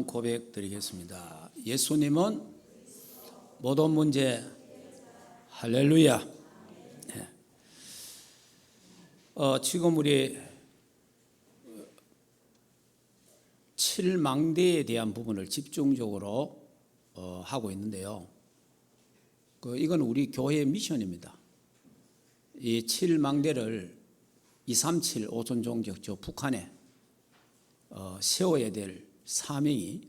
신앙 고백 드리겠습니다. 예수님은 모든 문제. 할렐루야. 네. 지금 우리 7망대에 대한 부분을 집중적으로 하고 있는데요. 이건 우리 교회의 미션입니다. 이 7망대를 237 오촌종족 저 북한에 세워야 될 사명이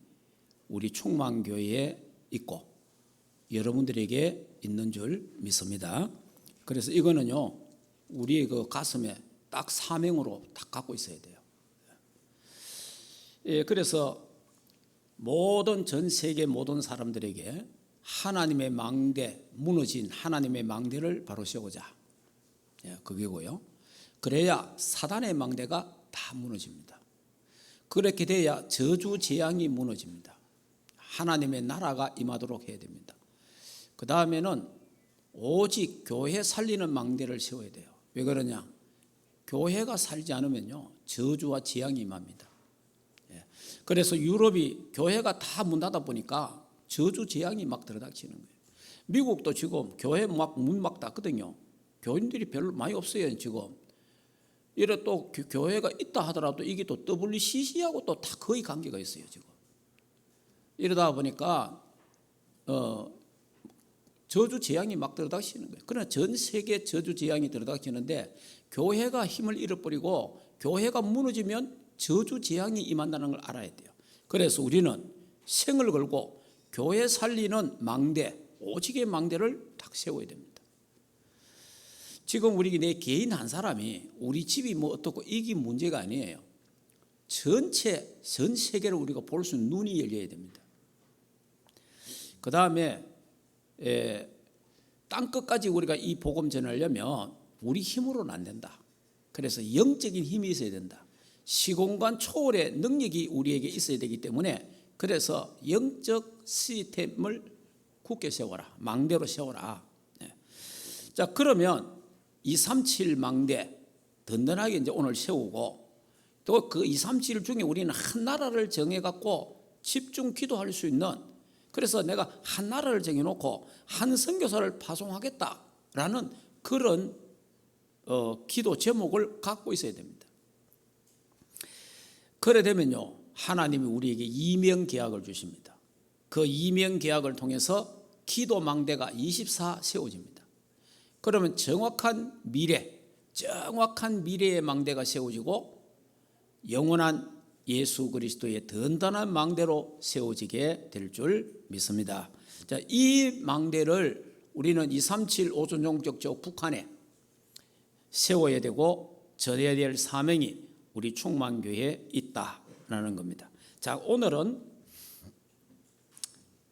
우리 충만교회에 있고 여러분들에게 있는 줄 믿습니다. 그래서 이거는요, 우리의 그 가슴에 딱 사명으로 딱 갖고 있어야 돼요. 예, 그래서 전 세계 모든 사람들에게 하나님의 망대, 무너진 하나님의 망대를 바로 세우자. 예, 그게고요. 그래야 사단의 망대가 다 무너집니다. 그렇게 돼야 저주 재앙이 무너집니다. 하나님의 나라가 임하도록 해야 됩니다. 그 다음에는 오직 교회 살리는 망대를 세워야 돼요. 왜 그러냐? 교회가 살지 않으면요, 저주와 재앙이 임합니다. 예. 그래서 유럽이 교회가 다 문 닫아 보니까 저주 재앙이 막 들어닥치는 거예요. 미국도 지금 교회 문 막 닫거든요. 교인들이 별로 많이 없어요 지금. 이래 또 교회가 있다 하더라도 이게 또 WCC하고 또 다 거의 관계가 있어요 지금. 이러다 보니까 저주 재앙이 막 들어닥치는 거예요. 그러나 전 세계 저주 재앙이 들어닥치는데 교회가 힘을 잃어버리고 교회가 무너지면 저주 재앙이 임한다는 걸 알아야 돼요. 그래서 우리는 생을 걸고 교회 살리는 망대, 오직의 망대를 딱 세워야 됩니다. 지금 우리 내 개인 한 사람이 우리 집이 뭐 어떻고 이게 문제가 아니에요. 전 세계를 우리가 볼 수 있는 눈이 열려야 됩니다. 그 다음에 땅끝까지 우리가 이 복음 전하려면 우리 힘으로는 안 된다. 그래서 영적인 힘이 있어야 된다. 시공간 초월의 능력이 우리에게 있어야 되기 때문에 그래서 영적 시스템을 굳게 세워라. 망대로 세워라. 자, 그러면 237 망대 든든하게 이제 오늘 세우고 또 그 237 중에 우리는 한 나라를 정해갖고 집중 기도할 수 있는, 그래서 내가 한 나라를 정해놓고 한 선교사를 파송하겠다라는 그런 기도 제목을 갖고 있어야 됩니다. 그래 되면요, 하나님이 우리에게 이명 계약을 주십니다. 그 이명 계약을 통해서 기도 망대가 24 세워집니다. 그러면 정확한 미래의 망대가 세워지고 영원한 예수 그리스도의 든든한 망대로 세워지게 될 줄 믿습니다. 자, 이 망대를 우리는 237 오촌종족 저 북한에 세워야 되고 전해야 될 사명이 우리 충만교회에 있다라는 겁니다. 자, 오늘은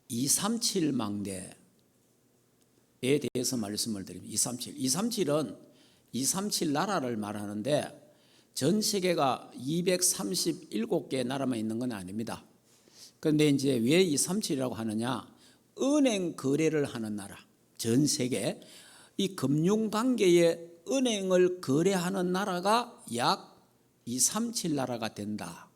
237 망대 에 대해서 말씀을 드립니다. 237은 237 나라를 말하는데 전 세계가 237개 나라만 있는 건 아닙니다. 그런데 이제 왜 237이라고 하느냐? 은행 거래를 하는 나라, 전 세계 이 금융 관계의 은행을 거래하는 나라가 약 237 나라가 된다.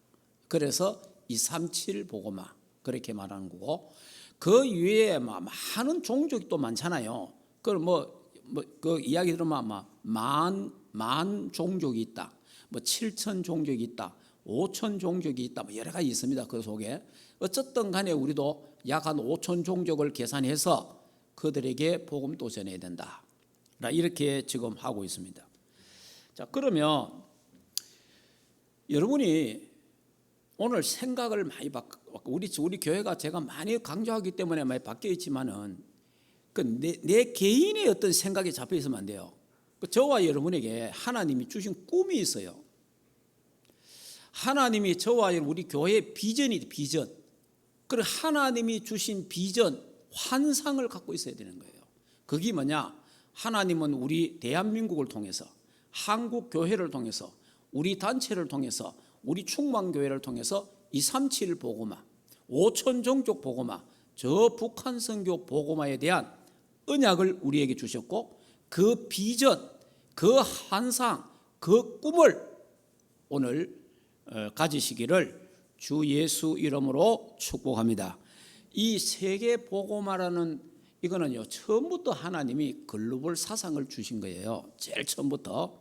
그래서 237 보고마 그렇게 말하는 거고, 그 위에 많은 종족이 또 많잖아요. 그 이야기 들으면 만 종족이 있다, 7천 종족이 있다, 5천 종족이 있다, 여러 가지 있습니다. 그 속에 어쨌든 간에 우리도 약 한 5천 종족을 계산해서 그들에게 복음 또 전해야 된다. 이렇게 지금 하고 있습니다. 자, 그러면 여러분이 오늘 생각을 많이 우리 교회가 제가 많이 강조하기 때문에 많이 바뀌어 있지만은 내 개인의 어떤 생각에 잡혀 있으면 안 돼요. 저와 여러분에게 하나님이 주신 꿈이 있어요. 하나님이 저와 우리 교회의 비전. 그리고 하나님이 주신 비전, 환상을 갖고 있어야 되는 거예요. 그게 뭐냐? 하나님은 우리 대한민국을 통해서, 한국 교회를 통해서, 우리 단체를 통해서, 우리 충만교회를 통해서 237 보고마, 5천 종족 보고마, 저 북한 선교 보고마에 대한 언약을 우리에게 주셨고, 그 비전, 그 환상, 그 꿈을 오늘 가지시기를 주 예수 이름으로 축복합니다. 이 세계 복음화라는 이거는요, 처음부터 하나님이 글로벌 사상을 주신 거예요. 제일 처음부터.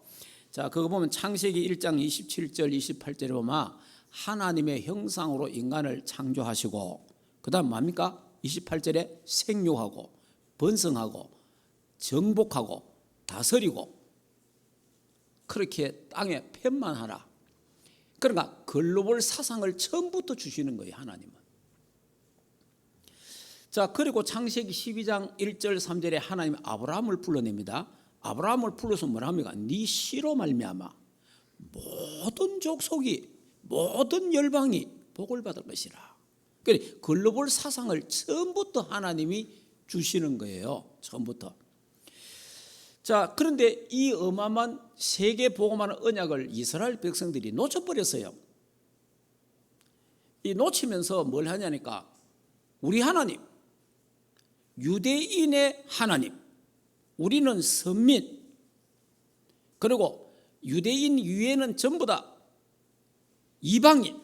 자, 그거 보면 창세기 1장 27절 28절에 보면 하나님의 형상으로 인간을 창조하시고, 그 다음 뭡니까? 28절에 생육하고 번성하고 정복하고 다스리고 그렇게 땅에 편만하라. 그러니까 글로벌 사상을 처음부터 주시는 거예요, 하나님은. 자, 그리고 창세기 12장 1절 3절에 하나님이 아브라함을 불러냅니다. 아브라함을 불러서 뭐라 합니까? 네 씨로 말미암아 모든 족속이, 모든 열방이 복을 받을 것이라. 그러니까 글로벌 사상을 처음부터 하나님이 주시는 거예요, 처음부터. 자, 그런데 이 어마어마한 세계 복음하는 언약을 이스라엘 백성들이 놓쳐버렸어요. 이 놓치면서 뭘 하냐니까, 우리 하나님, 유대인의 하나님, 우리는 선민, 그리고 유대인 이외에는 전부 다 이방인.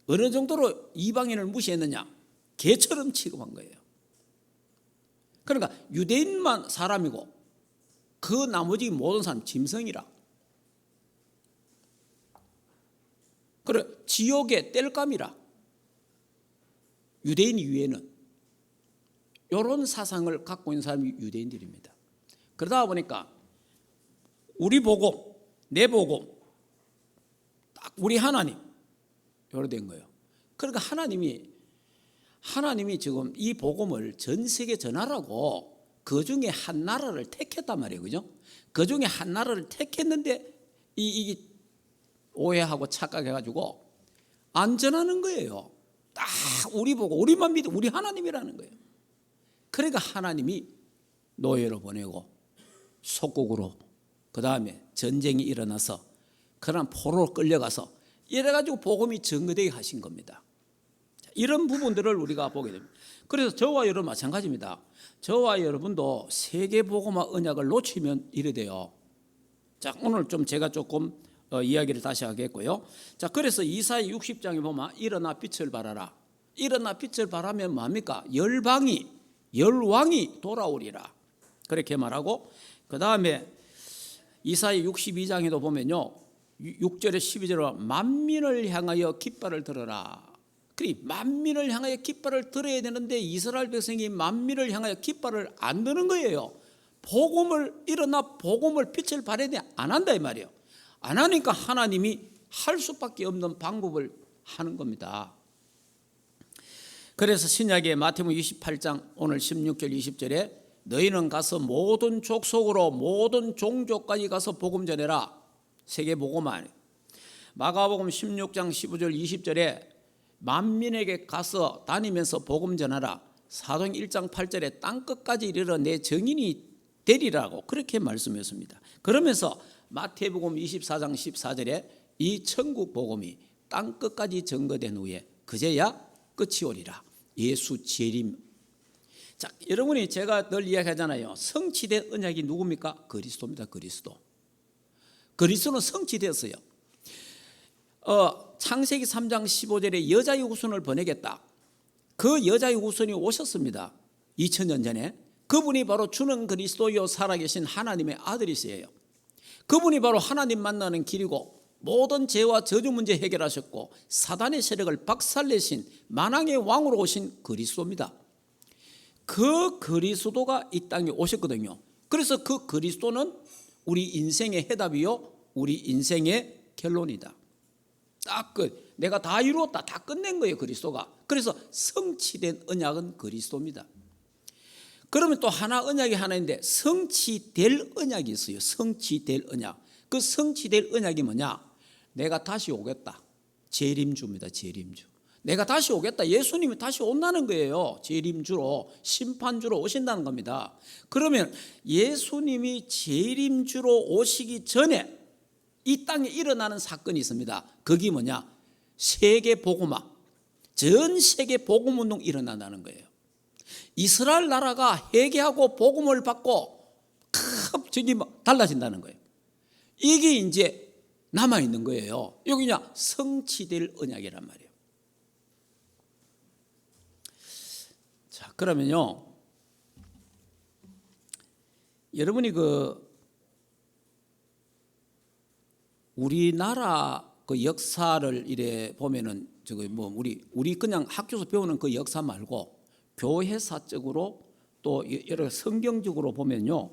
어느 정도로 이방인을 무시했느냐? 개처럼 취급한 거예요. 그러니까 유대인만 사람이고 그 나머지 모든 사람 짐승이라. 그래, 지옥의 땔감이라. 유대인 이외에는. 이런 사상을 갖고 있는 사람이 유대인들입니다. 그러다 보니까 우리 복음, 내 복음, 딱 우리 하나님, 이렇게 된 거예요. 그러니까 하나님이 지금 이 복음을 전 세계 전하라고 그 중에 한 나라를 택했단 말이에요, 그죠? 그 중에 한 나라를 택했는데 이게 오해하고 착각해가지고 안 전하는 거예요. 딱 우리 보고 우리만 믿어, 우리 하나님이라는 거예요. 그러니까 하나님이 노예로 보내고 속국으로, 그 다음에 전쟁이 일어나서 그런 포로로 끌려가서 이래가지고 복음이 증거되게 하신 겁니다. 이런 부분들을 우리가 보게 됩니다. 그래서 저와 여러분 마찬가지입니다. 저와 여러분도 세계 복음화 언약을 놓치면 이래 돼요. 자, 오늘 좀 제가 조금 이야기를 다시 하겠고요. 자, 그래서 이사야 60장에 보면 일어나 빛을 발하라. 일어나 빛을 발하면 뭡니까? 열왕이 돌아오리라. 그렇게 말하고, 그 다음에 이사야 62장에도 보면요, 6절에 12절에 만민을 향하여 깃발을 들어라. 그리 만민을 향하여 깃발을 들어야 되는데 이스라엘 백성이 만민을 향하여 깃발을 안 드는 거예요. 일어나 복음을 빛을 발해야 돼. 안 한다 이 말이에요. 안 하니까 하나님이 할 수밖에 없는 방법을 하는 겁니다. 그래서 신약의 마태복음 28장 오늘 16절 20절에 너희는 가서 모든 족속으로 모든 종족까지 가서 복음 전해라. 세계 복음화. 마가복음 16장 15절 20절에 만민에게 가서 다니면서 복음 전하라. 사도행 1장 8절에 땅끝까지 이르러 내 증인이 되리라고 그렇게 말씀했습니다. 그러면서 마태복음 24장 14절에 이 천국 복음이 땅끝까지 전거된 후에 그제야 끝이 오리라. 예수 재림. 자, 여러분이 제가 늘 이야기하잖아요. 성취된 언약이 누굽니까? 그리스도입니다. 그리스도는 성취되었어요. 창세기 3장 15절에 여자의 후손을 보내겠다. 그 여자의 후손이 오셨습니다. 2000년 전에. 그분이 바로 주는 그리스도요 살아계신 하나님의 아들이세요. 그분이 바로 하나님 만나는 길이고 모든 죄와 저주 문제 해결하셨고 사단의 세력을 박살내신 만왕의 왕으로 오신 그리스도입니다. 그 그리스도가 이 땅에 오셨거든요. 그래서 그 그리스도는 우리 인생의 해답이요, 우리 인생의 결론이다. 딱 내가 다 이루었다, 다 끝낸 거예요, 그리스도가. 그래서 성취된 언약은 그리스도입니다. 그러면 또 언약이 하나 있는데 성취될 언약이 있어요. 성취될 언약. 그 성취될 언약이 뭐냐? 내가 다시 오겠다. 재림주입니다. 재림주. 내가 다시 오겠다. 예수님이 다시 온다는 거예요. 재림주로, 심판주로 오신다는 겁니다. 그러면 예수님이 재림주로 오시기 전에 이 땅에 일어나는 사건이 있습니다. 그게 뭐냐? 세계 복음화. 전 세계 복음 운동 일어난다는 거예요. 이스라엘 나라가 회개하고 복음을 받고 갑자기 달라진다는 거예요. 이게 이제 남아있는 거예요. 여기냐? 성취될 언약이란 말이에요. 그러면요, 여러분이 우리나라 역사를 이래 보면은 우리 그냥 학교에서 배우는 그 역사 말고 교회사적으로 또 여러 성경적으로 보면요,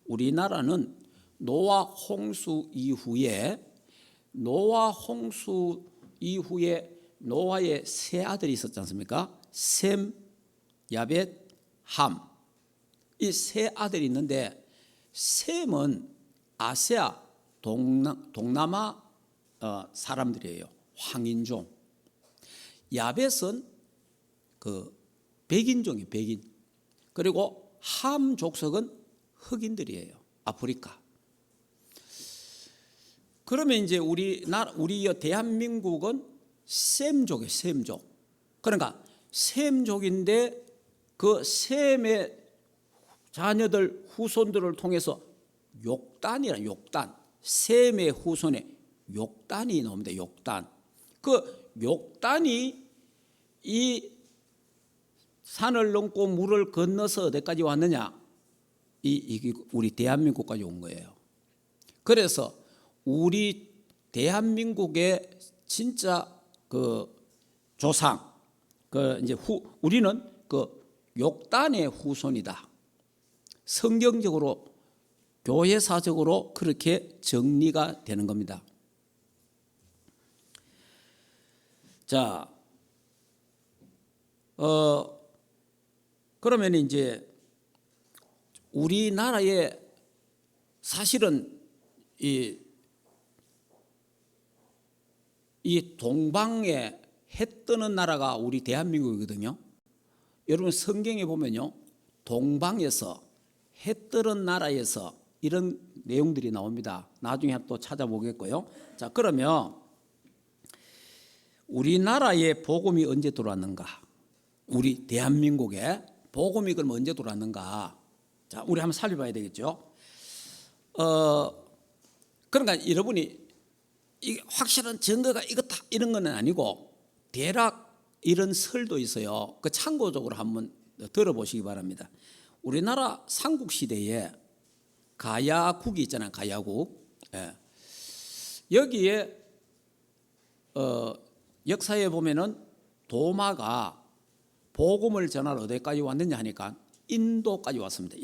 우리나라는 노아 홍수 이후에 노아의 세 아들이 있었지 않습니까? 셈, 야벳, 함. 이 세 아들이 있는데 셈은 아시아 동남아 사람들이에요. 황인종. 야벳은 백인종이에요. 백인. 그리고 함 족속은 흑인들이에요. 아프리카. 그러면 이제 우리 대한민국은 셈족이에요. 셈족. 그러니까 셈족인데 그 셈의 자녀들 후손들을 통해서 욕단. 셈의 후손에 욕단이 나옵니다. 욕단. 그 욕단이 이 산을 넘고 물을 건너서 어디까지 왔느냐? 이게 우리 대한민국까지 온 거예요. 그래서 우리 대한민국의 진짜 조상, 이제 우리는 욕단의 후손이다. 성경적으로 교회사적으로 그렇게 정리가 되는 겁니다. 자, 그러면 이제 우리나라에 사실은 이 동방에 해 뜨는 나라가 우리 대한민국이거든요. 여러분 성경에 보면요, 동방에서 해 뜨는 나라에서 이런 내용들이 나옵니다. 나중에 또 찾아보겠고요. 자, 그러면 우리나라에 복음이 언제 들어왔는가? 우리 대한민국에 복음이 그럼 언제 들어왔는가? 자, 우리 한번 살펴봐야 되겠죠. 그러니까 여러분이 이게 확실한 증거가 이거다 이런 건 아니고 대략 이런 설도 있어요. 참고적으로 한번 들어보시기 바랍니다. 우리나라 삼국시대에 가야국이 있잖아요. 가야국. 예. 여기에 역사에 보면은 도마가 복음을 전하러 어디까지 왔느냐 하니까 인도까지 왔습니다.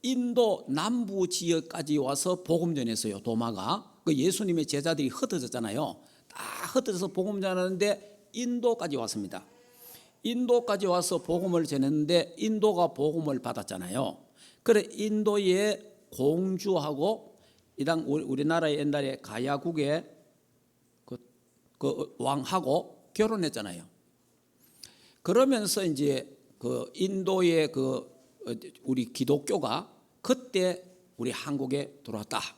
인도 남부 지역까지 와서 복음 전했어요. 도마가. 예수님의 제자들이 흩어졌잖아요. 다 흩어져서 복음 전하는데 인도까지 왔습니다. 인도까지 와서 복음을 전했는데 인도가 복음을 받았잖아요. 그래 인도에 공주하고 우리나라의 옛날에 가야국의 그 왕하고 결혼했잖아요. 그러면서 이제 인도의 우리 기독교가 그때 우리 한국에 들어왔다.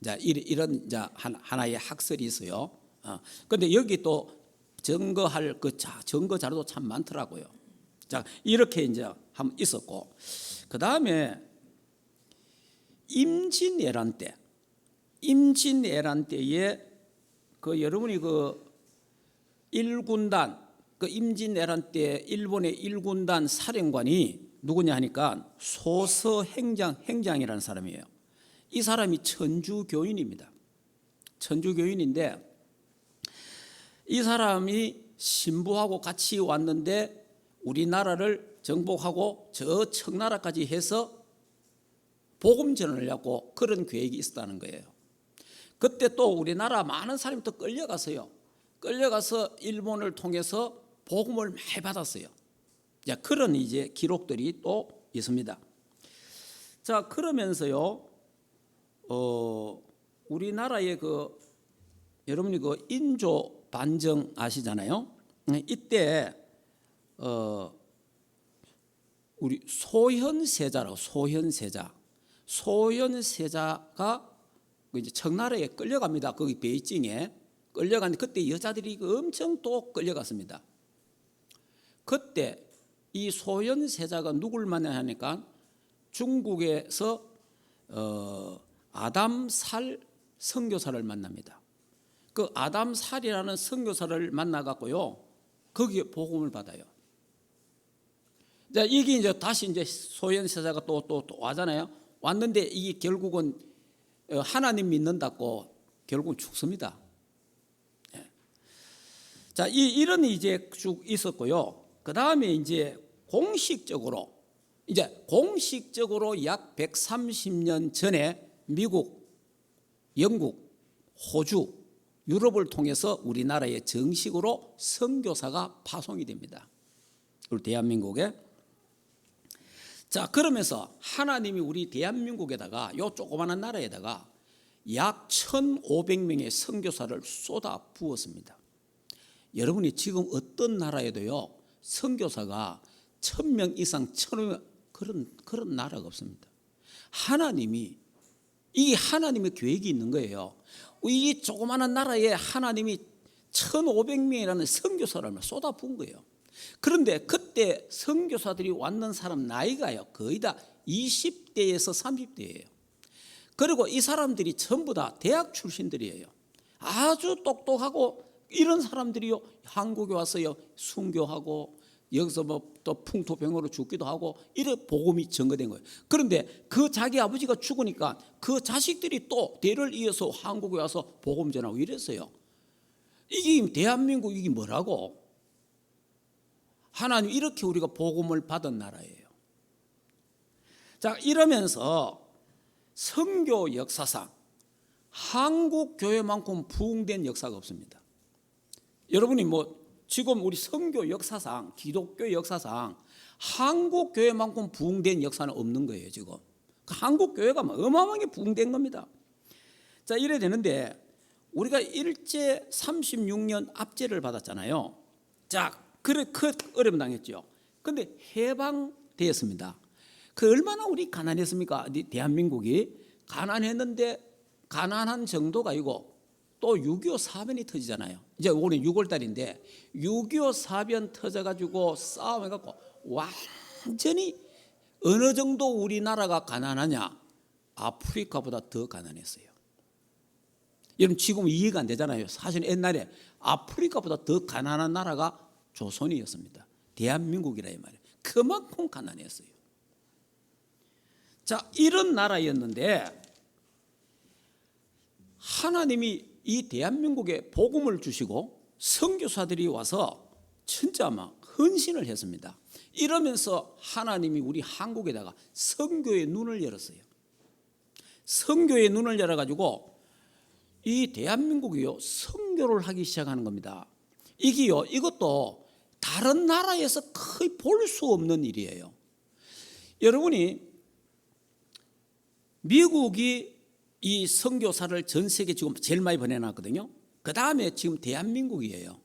자, 이런 하나의 학설이 있어요. 그런데 여기 또 증거할 증거 자료도 참 많더라고요. 자, 이렇게 이제 한번 있었고, 그 다음에 임진왜란 때에 여러분이 1군단 임진왜란 때 일본의 1군단 사령관이 누구냐 하니까 소서행장이라는 사람이에요. 이 사람이 천주교인입니다. 천주교인인데 이 사람이 신부하고 같이 왔는데 우리나라를 정복하고 저 청나라까지 해서 복음 전하려고 그런 계획이 있었다는 거예요. 그때 또 우리나라 많은 사람이 또 끌려갔어요. 끌려가서 일본을 통해서 복음을 많이 받았어요. 자, 그런 이제 기록들이 또 있습니다. 자, 그러면서요, 우리나라의 여러분이 인조 반정 아시잖아요. 이때 우리 소현세자가 이제 청나라에 끌려갑니다. 거기 베이징에 끌려갔는데 그때 여자들이 엄청 또 끌려갔습니다. 그때 이 소현세자가 누굴 만나니까 중국에서 아담살 선교사를 만납니다. 그 아담살이라는 선교사를 만나갖고요, 거기에 복음을 받아요. 자, 이게 이제 다시 이제 소현세자가 또 와잖아요. 왔는데 이게 결국은 하나님 믿는다고 결국은 죽습니다. 예. 자, 이런 이제 쭉 있었고요. 그 다음에 이제 공식적으로 약 130년 전에 미국, 영국, 호주, 유럽을 통해서 우리나라에 정식으로 선교사가 파송이 됩니다. 우리 대한민국에. 자, 그러면서 하나님이 우리 대한민국에다가 요 조그마한 나라에다가 약 1,500명의 선교사를 쏟아 부었습니다. 여러분이 지금 어떤 나라에도요 선교사가 1,000명 이상 1,500명 그런 나라가 없습니다. 이게 하나님의 계획이 있는 거예요. 이 조그마한 나라에 하나님이 1,500명이라는 선교사를 쏟아 부은 거예요. 그런데 그때 선교사들이 왔는 사람 나이가요 거의 다 20대에서 30대예요. 그리고 이 사람들이 전부 다 대학 출신들이에요. 아주 똑똑하고 이런 사람들이요 한국에 와서요 순교하고 여기서 뭐 또 풍토병으로 죽기도 하고 이래 복음이 전거된 거예요. 그런데 그 자기 아버지가 죽으니까 그 자식들이 또 대를 이어서 한국에 와서 복음 전하고 이랬어요. 이게 대한민국 이게 뭐라고? 하나님 이렇게 우리가 복음을 받은 나라예요. 자, 이러면서 선교 역사상 한국 교회만큼 부흥된 역사가 없습니다. 여러분이 뭐 지금 우리 선교 역사상 기독교 역사상 한국 교회만큼 부흥된 역사는 없는 거예요. 지금 한국 교회가 어마어마하게 부흥된 겁니다. 자, 이래 되는데 우리가 일제 36년 압제를 받았잖아요. 자, 그래 그 어려움 당했죠. 근데 해방되었습니다. 그 얼마나 우리 가난했습니까? 대한민국이 가난했는데 가난한 정도가 아니고 또 6.25 사변이 터지잖아요. 이제 올해 6월 달인데 6.25 사변 터져가지고 싸움해갖고 완전히 어느 정도 우리나라가 가난하냐? 아프리카보다 더 가난했어요. 여러분 지금 이해가 안 되잖아요. 사실 옛날에 아프리카보다 더 가난한 나라가 조선이었습니다. 대한민국이라 이 말이에요. 그만큼 가난했어요. 자, 이런 나라였는데 하나님이 이 대한민국에 복음을 주시고 선교사들이 와서 진짜 막 헌신을 했습니다. 이러면서 하나님이 우리 한국에다가 선교의 눈을 열었어요. 선교의 눈을 열어가지고 이 대한민국이요 선교를 하기 시작하는 겁니다. 이것도 다른 나라에서 거의 볼 수 없는 일이에요. 여러분이 미국이 이 선교사를 전 세계 지금 제일 많이 보내놨거든요. 그 다음에 지금 대한민국이에요.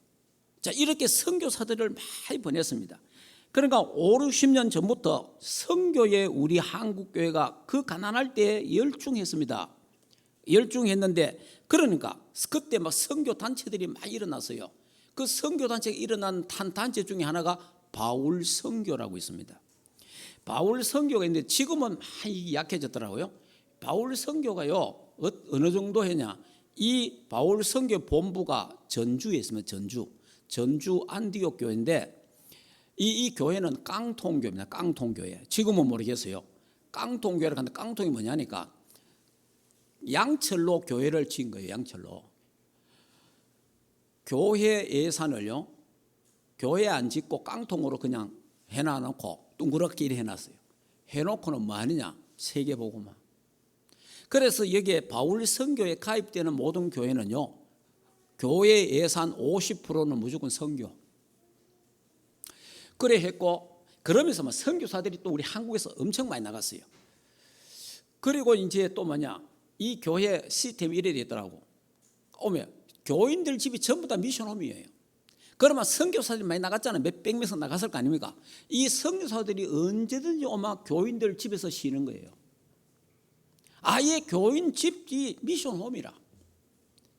자, 이렇게 선교사들을 많이 보냈습니다. 그러니까 5, 60년 전부터 선교에 우리 한국교회가 그 가난할 때 열중했습니다. 열중했는데 그러니까 그때 막 선교단체들이 많이 일어났어요. 그 선교단체가 일어난 한 단체 중에 하나가 바울 선교라고 있습니다. 바울 선교가 있는데 지금은 많이 약해졌더라고요. 바울 선교가요 어느 정도 했냐? 이 바울 선교 본부가 전주에 있습니다. 전주 안디옥 교회인데 이 교회는 깡통교입니다. 깡통교회. 지금은 모르겠어요. 깡통교회를 하는데 깡통이 뭐냐니까 양철로 교회를 지은 거예요. 양철로. 교회 예산을요 교회 안 짓고 깡통으로 그냥 해놔놓고 둥그렇게 이렇게 해놨어요. 해놓고는 뭐 하느냐? 세계복음화. 그래서 여기에 바울 선교에 가입되는 모든 교회는요 교회 예산 50%는 무조건 선교. 그래 했고 그러면서 막 선교사들이 또 우리 한국에서 엄청 많이 나갔어요. 그리고 이제 또 뭐냐 이 교회 시스템이 이래 되더라고. 오면 교인들 집이 전부 다 미션홈이에요. 그러면 선교사들이 많이 나갔잖아요. 몇백 명씩 나갔을 거 아닙니까? 이 선교사들이 언제든지 오면 교인들 집에서 쉬는 거예요. 아예 교인 집이 미션홈이라.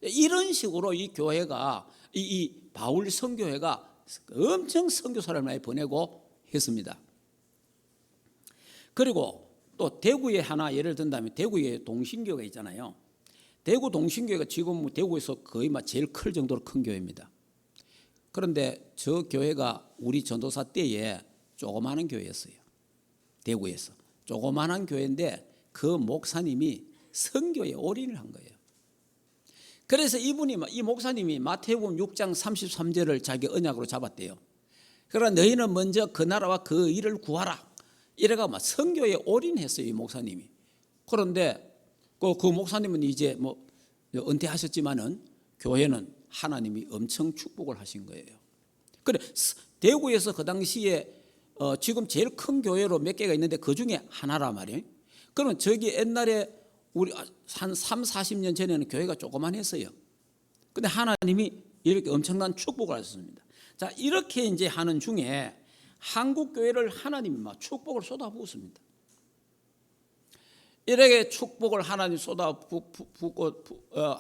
이런 식으로 이 교회가 이 바울 선교회가 엄청 선교사를 많이 보내고 했습니다. 그리고 또 대구에 하나 예를 든다면 대구에 동신교가 있잖아요. 대구 동신교회가 지금 대구에서 거의 막 제일 클 정도로 큰 교회입니다. 그런데 저 교회가 우리 전도사 때에 조그마한 교회였어요. 대구에서 조그마한 교회인데 그 목사님이 선교에 올인을 한 거예요. 그래서 이 목사님이 마태복음 6장 33절을 자기 언약으로 잡았대요. 그러나 너희는 먼저 그 나라와 그 일을 구하라. 이래가 막 선교에 올인했어요, 이 목사님이. 그런데 그 목사님은 이제 뭐 은퇴하셨지만은 교회는 하나님이 엄청 축복을 하신 거예요. 그래 대구에서 그 당시에 지금 제일 큰 교회로 몇 개가 있는데 그 중에 하나라 말이에요. 그러면 저기 옛날에 우리 한 3, 40년 전에는 교회가 조그만했어요. 근데 하나님이 이렇게 엄청난 축복을 하셨습니다. 자, 이렇게 이제 하는 중에 한국 교회를 하나님이 막 축복을 쏟아부었습니다. 이렇게 축복을 하나님 쏟아붓고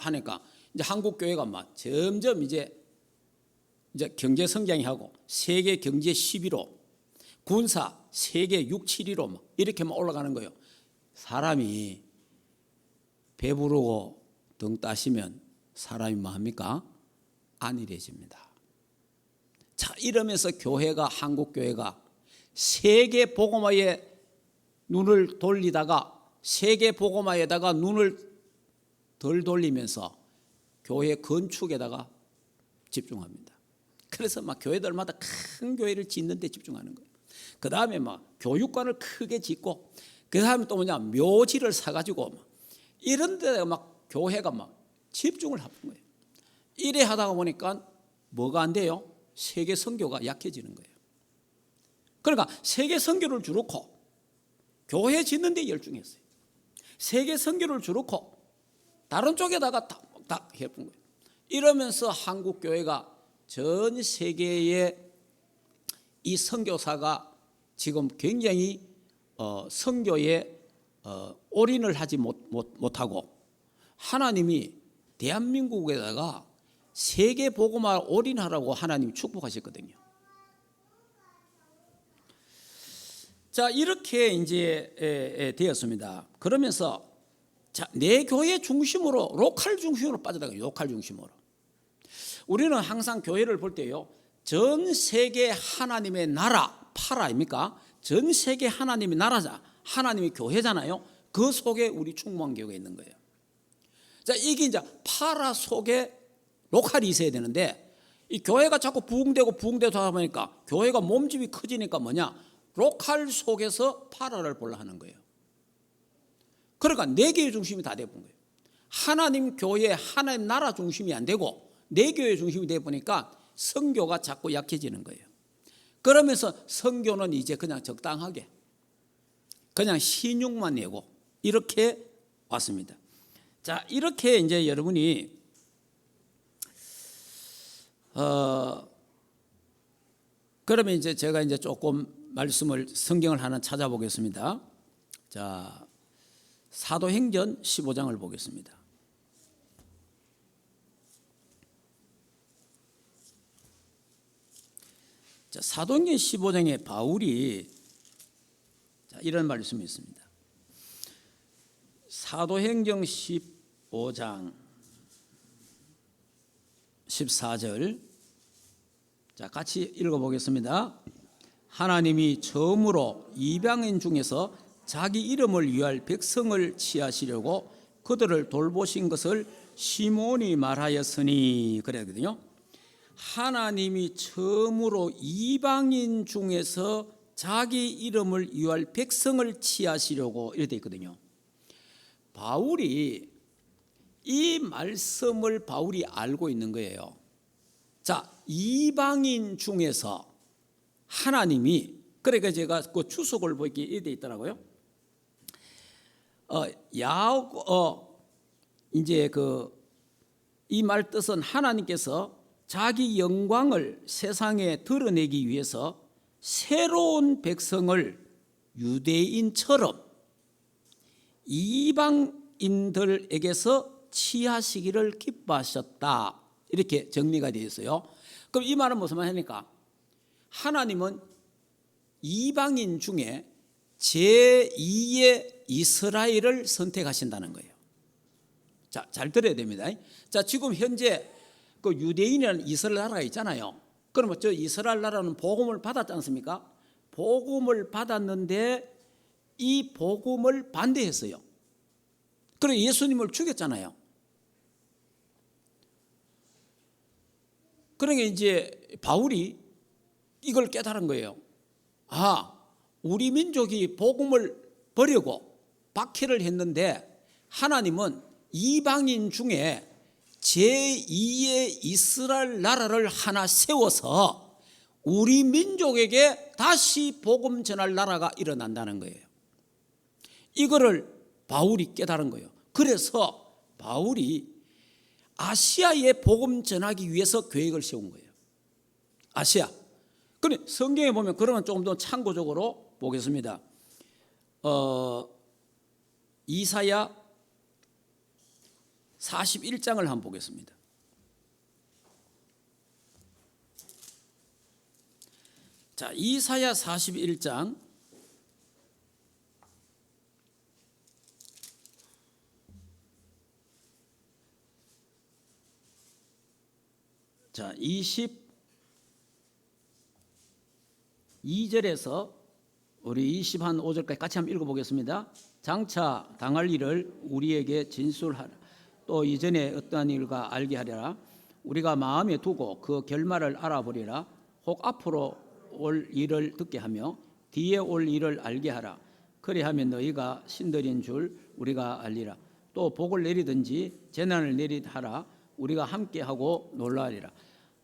하니까 이제 한국 교회가 막 점점 이제 경제 성장이 하고 세계 경제 10위로 군사 세계 6, 7위로 막 이렇게만 올라가는 거예요. 사람이 배부르고 등 따시면 사람이 뭐 합니까? 안일해집니다. 자, 이러면서 한국 교회가 세계 복음화에 눈을 돌리다가 세계 복음화에다가 눈을 덜 돌리면서 교회 건축에다가 집중합니다. 그래서 막 교회들마다 큰 교회를 짓는 데 집중하는 거예요. 그 다음에 막 교육관을 크게 짓고 그 다음에 또 묘지를 사가지고 막 이런 데 막 교회가 막 집중을 하는 거예요. 이래 하다가 보니까 뭐가 안 돼요? 세계 선교가 약해지는 거예요. 그러니까 세계 선교를 주놓고 교회 짓는 데 열중했어요. 세계 선교를 주놓고 다른 쪽에다가 다 해본 거예요. 이러면서 한국 교회가 전 세계에 이 선교사가 지금 굉장히 선교에 올인을 하지 못하고 하나님이 대한민국에다가 세계 복음화 올인하라고 하나님이 축복하셨거든요. 자, 이렇게 이제 되었습니다. 그러면서 자, 내 교회 중심으로 로컬 중심으로 빠져나가요. 로컬 중심으로. 우리는 항상 교회를 볼 때요. 전 세계 하나님의 나라 파라 아닙니까? 전 세계 하나님의 나라자 하나님의 교회잖아요. 그 속에 우리 충무한교회가 있는 거예요. 자, 이게 이제 파라 속에 로컬이 있어야 되는데 이 교회가 자꾸 부흥되고 하다 보니까 교회가 몸집이 커지니까 뭐냐? 로컬 속에서 파라를 보려 하는 거예요. 그러니까 네 개의 중심이 다 되어본 거예요. 하나님 교회, 하나님 나라 중심이 안 되고 네 교회 중심이 되어 보니까 선교가 자꾸 약해지는 거예요. 그러면서 선교는 이제 그냥 적당하게 그냥 신용만 내고 이렇게 왔습니다. 자, 이렇게 이제 여러분이 그러면 이제 제가 이제 조금 말씀을 성경을 하나 찾아보겠습니다. 자, 사도행전 15장을 보겠습니다. 자, 사도행전 15장에 바울이 이런 말씀이 있습니다. 사도행전 15장 14절 자, 같이 읽어보겠습니다. 하나님이 처음으로 이방인 중에서 자기 이름을 위할 백성을 취하시려고 그들을 돌보신 것을 시몬이 말하였으니 그랬거든요. 하나님이 처음으로 이방인 중에서 자기 이름을 위할 백성을 취하시려고 이렇게 있거든요. 바울이 이 말씀을 바울이 알고 있는 거예요. 자, 이방인 중에서 하나님이 그러니까 제가 그 추석을 보기 이렇게 있더라고요. 이제 이 말 뜻은 하나님께서 자기 영광을 세상에 드러내기 위해서 새로운 백성을 유대인처럼 이방인들에게서 취하시기를 기뻐하셨다. 이렇게 정리가 되어 있어요. 그럼 이 말은 무슨 말입니까? 하나님은 이방인 중에 제2의 이스라엘을 선택하신다는 거예요. 자, 잘 들어야 됩니다. 자, 지금 현재 그 유대인이라는 이스라엘 나라가 있잖아요. 그러면 저 이스라엘 나라는 복음을 받았지 않습니까? 복음을 받았는데 이 복음을 반대했어요. 그래서 예수님을 죽였잖아요. 그러니까 이제 바울이 이걸 깨달은 거예요. 우리 민족이 복음을 버리고 박해를 했는데 하나님은 이방인 중에 제2의 이스라엘 나라를 하나 세워서 우리 민족에게 다시 복음 전할 나라가 일어난다는 거예요. 이거를 바울이 깨달은 거예요. 그래서 바울이 아시아에 복음 전하기 위해서 계획을 세운 거예요. 아시아. 근데 성경에 보면 그러면 조금 더 참고적으로 보겠습니다. 이사야 41장을 한번 보겠습니다. 자, 이사야 41장 자, 22절에서 우리 25절까지 같이 한번 읽어보겠습니다. 장차 당할 일을 우리에게 진술하라. 또 이전에 어떠한 일과 알게 하리라. 우리가 마음에 두고 그 결말을 알아보리라. 혹 앞으로 올 일을 듣게 하며 뒤에 올 일을 알게 하라. 그리하면 너희가 신들인 줄 우리가 알리라. 또 복을 내리든지 재난을 내리하라. 우리가 함께하고 놀라리라.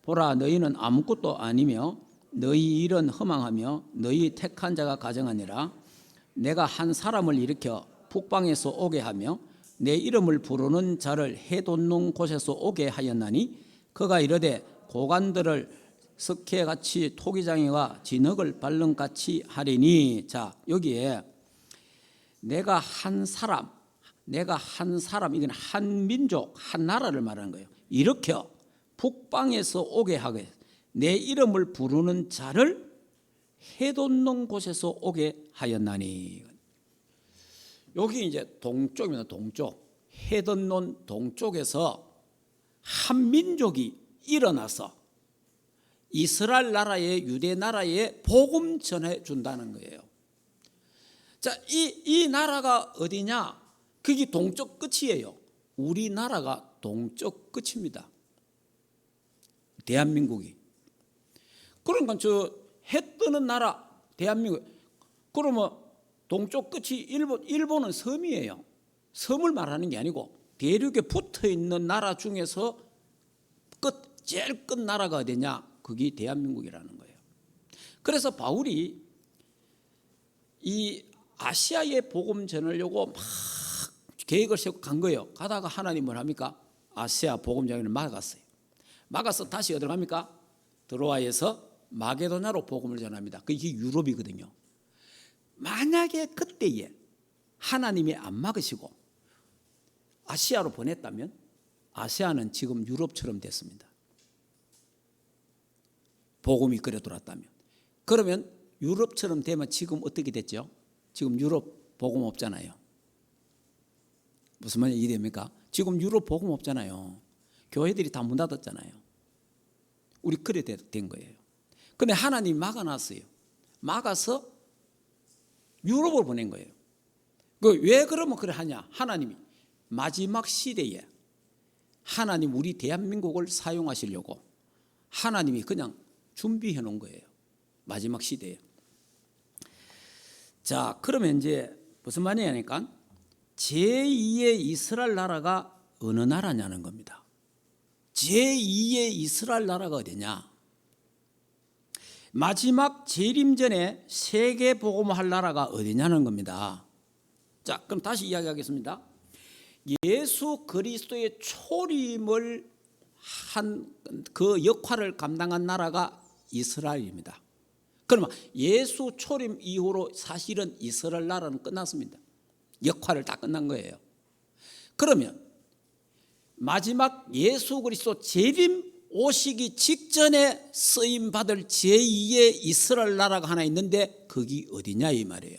보라, 너희는 아무것도 아니며 너희 일은 허망하며 너희 택한 자가 가정하니라. 내가 한 사람을 일으켜 북방에서 오게 하며 내 이름을 부르는 자를 해돋는 곳에서 오게 하였나니 그가 이르되 고관들을 석회같이 토기장이와 진흙을 발른같이 하리니. 자, 여기에 내가 한 사람, 이건 한 민족, 한 나라를 말하는 거예요. 일으켜 북방에서 오게 하게, 내 이름을 부르는 자를 해돋는 곳에서 오게 하였나니. 여기 이제 동쪽입니다. 동쪽. 해돋는 동쪽에서 한 민족이 일어나서 이스라엘 나라에, 유대 나라에 복음 전해 준다는 거예요. 자, 이 나라가 어디냐? 그게 동쪽 끝이에요. 우리나라가 동쪽 끝입니다. 대한민국이. 그러니까 저 해 뜨는 나라 대한민국. 그러면 동쪽 끝이 일본은 섬이에요. 섬을 말하는 게 아니고 대륙에 붙어 있는 나라 중에서 제일 끝 나라가 어디냐? 그게 대한민국이라는 거예요. 그래서 바울이 이 아시아에 복음 전하려고 막 계획을 세우고 간 거예요. 가다가 하나님 뭘 합니까? 아시아 복음 전하기를 막았어요. 막아서 다시 어디로 갑니까? 드로아에서 마게도냐로 복음을 전합니다. 그게 유럽이거든요. 만약에 그때에 하나님이 안 막으시고 아시아로 보냈다면 아시아는 지금 유럽처럼 됐습니다. 복음이 그래 돌았다면. 그러면 유럽처럼 되면 지금 어떻게 됐죠? 지금 유럽 복음 없잖아요. 무슨 말인지 이해됩니까? 지금 유럽 복음 없잖아요. 교회들이 다 문 닫았잖아요. 우리 그래 된 거예요. 근데 하나님이 막아놨어요. 막아서 유럽을 보낸 거예요. 왜 그러면 그래 하냐? 하나님이 마지막 시대에 하나님 우리 대한민국을 사용하시려고 하나님이 그냥 준비해 놓은 거예요. 마지막 시대에. 자, 그러면 이제 무슨 말이냐니까 제2의 이스라엘 나라가 어느 나라냐는 겁니다. 제2의 이스라엘 나라가 어디냐? 마지막 재림 전에 세계 복음할 나라가 어디냐는 겁니다. 자, 그럼 다시 이야기하겠습니다. 예수 그리스도의 초림을 한 그 역할을 감당한 나라가 이스라엘입니다. 그러면 예수 초림 이후로 사실은 이스라엘 나라는 끝났습니다. 역할을 다 끝난 거예요. 그러면 마지막 예수 그리스도 재림 오시기 직전에 쓰임 받을 제2의 이스라엘 나라가 하나 있는데 그게 어디냐 이 말이에요.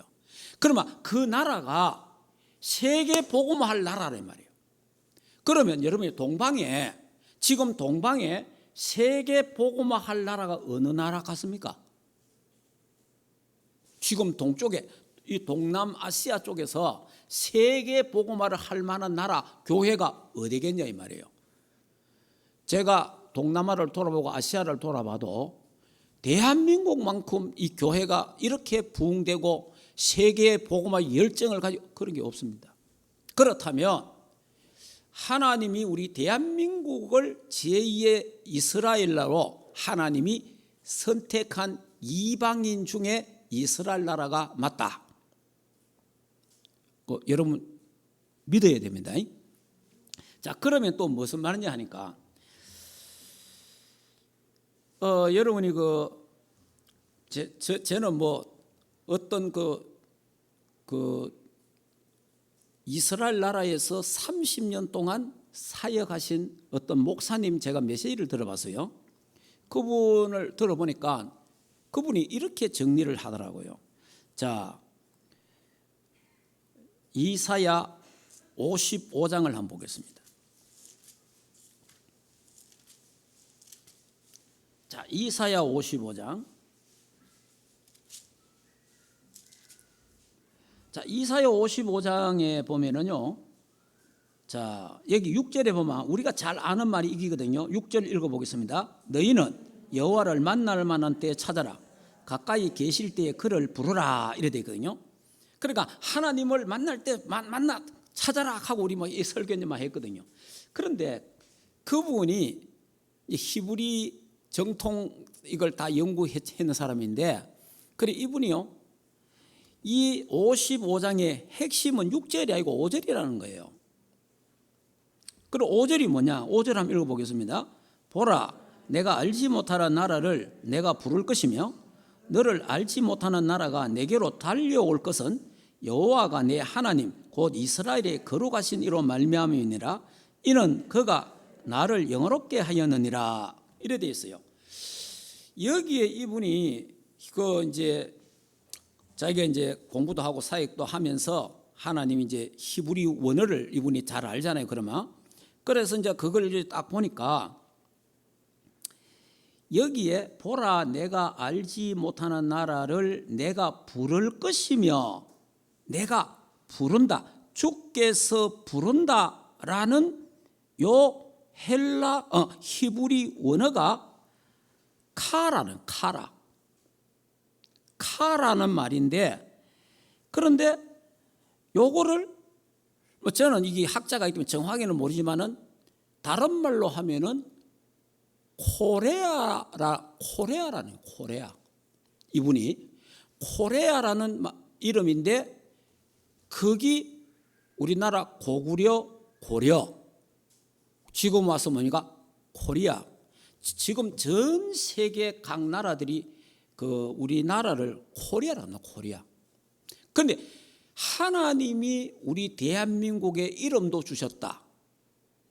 그러면 그 나라가 세계 복음할 나라란 말이에요. 그러면 여러분이 지금 동방에 세계 복음할 나라가 어느 나라 같습니까? 지금 동쪽에 이 동남아시아 쪽에서 세계 복음화를 할 만한 나라 교회가 어디겠냐 이 말이에요. 제가 동남아를 돌아보고 아시아를 돌아봐도 대한민국만큼 이 교회가 이렇게 부흥되고 세계 복음화 열정을 가지고 그런 게 없습니다. 그렇다면 하나님이 우리 대한민국을 제2의 이스라엘 나라로 하나님이 선택한 이방인 중에 이스라엘 나라가 맞다. 여러분 믿어야 됩니다. 자, 그러면 또 무슨 말이냐 하니까 여러분이 저는 뭐 어떤 이스라엘 나라에서 30년 동안 사역하신 어떤 목사님 제가 메시지를 들어봤어요. 그분을 들어보니까 그분이 이렇게 정리를 하더라고요. 자, 이사야 55장을 한번 보겠습니다. 자, 이사야 55장. 자, 이사야 55장에 보면은요. 자, 여기 6절에 보면 우리가 잘 아는 말이 이기거든요. 6절 읽어보겠습니다. 너희는 여호와를 만날 만한 때에 찾아라. 가까이 계실 때에 그를 부르라. 이래 되거든요. 그러니까 하나님을 만날 때 찾아라 하고 우리 뭐 이 설교만 했거든요. 그런데 그분이 히브리 정통 이걸 다 연구했는 사람인데, 그래 이분이요, 이 55장의 핵심은 6절이 아니고 5절이라는 거예요. 그리고 5절이 뭐냐? 5절 한번 읽어보겠습니다. 보라, 내가 알지 못하는 나라를 내가 부를 것이며 너를 알지 못하는 나라가 내게로 달려올 것은 여호와가 내 하나님 곧 이스라엘의 거룩하신 이로 말미암음이니라. 이는 그가 나를 영화롭게 하였느니라. 이래 되어 있어요. 여기에 이분이 이제 자기가 이제 공부도 하고 사역도 하면서 하나님이 이제 히브리 원어를 이분이 잘 알잖아요. 그러면 그래서 이제 그걸 이제 딱 보니까 여기에 보라, 내가 알지 못하는 나라를 내가 부를 것이며, 내가 부른다, 주께서 부른다라는 요 히브리 원어가 카라는 말인데, 그런데 요거를 뭐 저는 이게 학자가 있기 때문에 정확히는 모르지만은 다른 말로 하면은 코레아라는 코레아. 이분이 코레아라는 이름인데 거기 우리나라 고구려, 고려, 지금 와서 뭐니까 코리아. 지금 전 세계 각 나라들이 우리나라를 코리아라고 합니다. 코리아. 그런데 하나님이 우리 대한민국에 이름도 주셨다.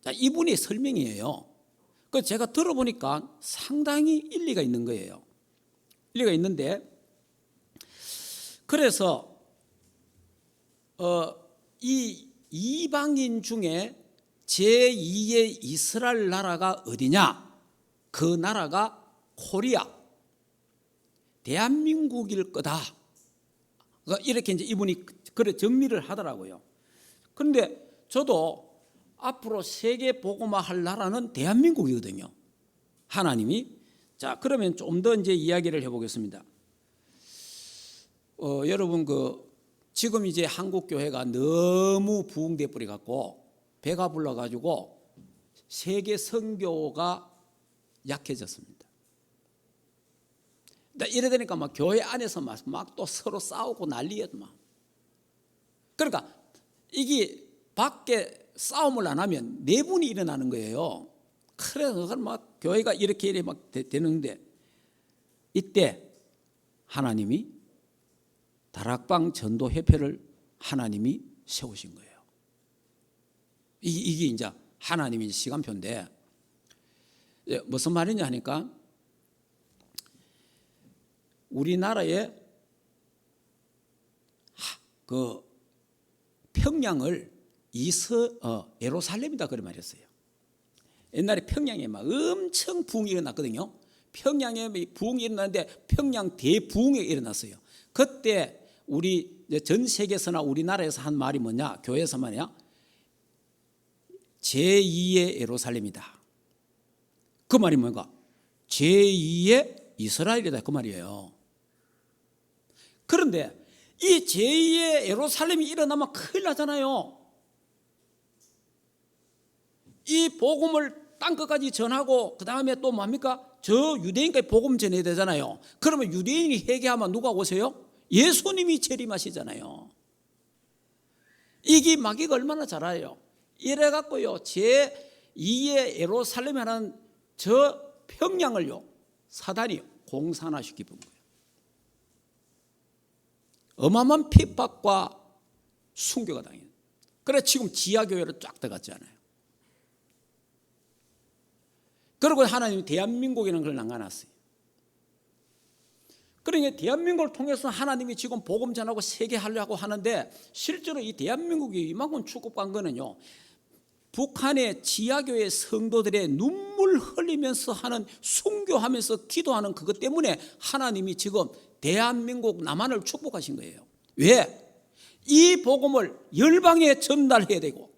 자, 이분의 설명이에요. 그래서 제가 들어보니까 상당히 일리가 있는 거예요. 일리가 있는데, 그래서 이 이방인 중에 제2의 이스라엘 나라가 어디냐? 그 나라가 코리아, 대한민국일 거다. 이렇게 이제 이분이 그래 정리를 하더라고요. 그런데 저도 앞으로 세계 복음화 할 나라는 대한민국이거든요. 하나님이. 자, 그러면 좀 더 이제 이야기를 해보겠습니다. 여러분 지금 이제 한국 교회가 너무 부흥돼 버려 갖고 배가 불러 가지고 세계 선교가 약해졌습니다. 이래 되니까 막 교회 안에서 막 또 서로 싸우고 난리예요, 막. 그러니까 이게 밖에 싸움을 안 하면 내분이 일어나는 거예요. 그래서 막 교회가 이렇게 막 되는데, 이때 하나님이 다락방 전도협회를 하나님이 세우신 거예요. 이게 이제 하나님의 시간표인데, 무슨 말이냐 하니까 우리나라에 평양을 예루살렘이다 그런 말이었어요. 옛날에 평양에 막 엄청 부흥이 일어났거든요. 평양에 부흥이 일어났는데 평양 대부흥이 일어났어요. 그때 우리 전 세계에서나 우리나라에서 한 말이 뭐냐? 교회에서 말이야. 제2의 예루살렘이다. 그 말이 뭔가? 제2의 이스라엘이다. 그 말이에요. 그런데 이 제2의 예루살렘이 일어나면 큰일 나잖아요. 이 복음을 땅끝까지 전하고 그 다음에 또 뭡니까? 저 유대인까지 복음 전해야 되잖아요. 그러면 유대인이 회개하면 누가 오세요? 예수님이 재림하시잖아요. 이게 마귀가 얼마나 잘 알아요. 이래갖고요, 제2의 예루살렘이라는 저 평양을요, 사단이 공산화시켜 본 거예요. 어마어마한 핍박과 순교가 당해요. 그래 지금 지하교회로 쫙 들어갔잖아요. 그리고 하나님이 대한민국에는 그걸 남겨놨어요. 그러니까 대한민국을 통해서 하나님이 지금 복음 전하고 세계하려고 하는데 실제로 이 대한민국이 이만큼 축복한 거는요, 북한의 지하교회 성도들의 눈물 흘리면서 하는 순교하면서 기도하는 그것 때문에 하나님이 지금 대한민국 남한을 축복하신 거예요. 왜? 이 복음을 열방에 전달해야 되고,